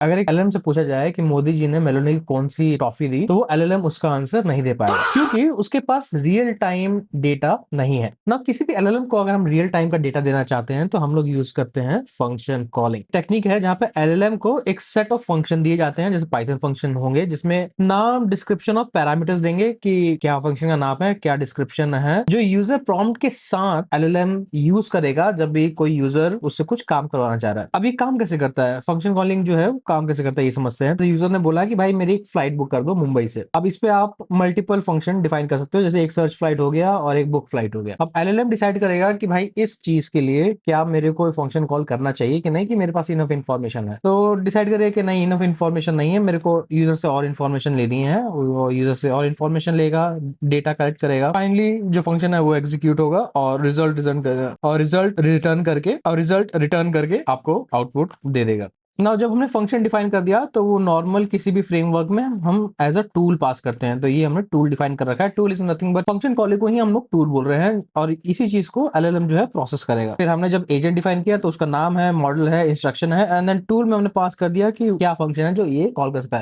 अगर एक एलएलएम से पूछा जाए कि मोदी जी ने मेलोडी की कौन सी ट्रॉफी दी, तो वो एलएलएम उसका आंसर नहीं दे पाएगा, क्योंकि उसके पास रियल टाइम डेटा नहीं है ना। किसी भी एलएलएम को अगर हम रियल टाइम का डेटा देना चाहते हैं तो हम लोग यूज करते हैं फंक्शन कॉलिंग टेक्निक है, जहां पे एलएलएम को एक सेट ऑफ फंक्शन दिए जाते हैं, जैसे पाइथन फंक्शन होंगे जिसमें नाम, डिस्क्रिप्शन और पैरामीटर्स देंगे कि क्या फंक्शन का नाम है, क्या डिस्क्रिप्शन है, जो यूजर प्रॉम्प्ट के साथ एलएलएम यूज करेगा जब भी कोई यूजर उससे कुछ काम करवाना चाह रहा है। अब ये काम कैसे करता है, फंक्शन कॉलिंग जो है वो काम कैसे करता है ये समझते हैं। तो यूजर ने बोला कि भाई मेरी एक फ्लाइट बुक कर दो मुंबई से। अब इस पे आप मल्टीपल फंक्शन डिफाइन कर सकते हो, जैसे एक सर्च फ्लाइट हो गया और एक बुक फ्लाइट हो गया। अब एलएलएम डिसाइड करेगा कि भाई इस चीज के लिए क्या मेरे को फंक्शन कॉल करना चाहिए कि नहीं, कि मेरे पास इनफ इन्फॉर्मेशन है। तो डिसाइड करेगा कि नहीं, इनफ इन्फॉर्मेशन नहीं है, मेरे को यूजर से और इन्फॉर्मेशन लेनी है। वो यूजर से और इन्फॉर्मेशन लेगा, डेटा कलेक्ट करेगा, फाइनली जो फंक्शन है वो एग्जीक्यूट होगा और रिजल्ट रिटर्न करके आपको आउटपुट दे देगा। ना जब हमने फंक्शन डिफाइन कर दिया तो वो नॉर्मल किसी भी फ्रेमवर्क में हम एज अ टूल पास करते हैं। तो ये हमने टूल डिफाइन कर रखा है। Tool is nothing but function calling को ही हम लोग टूल बोल रहे हैं, और इसी चीज को एलएलएम जो है प्रोसेस करेगा। फिर हमने जब एजेंट डिफाइन किया तो उसका नाम है, मॉडल है, इंस्ट्रक्शन है, एंड देन टूल में हमने पास कर दिया कि क्या फंक्शन है जो ये कॉल कर सकता है।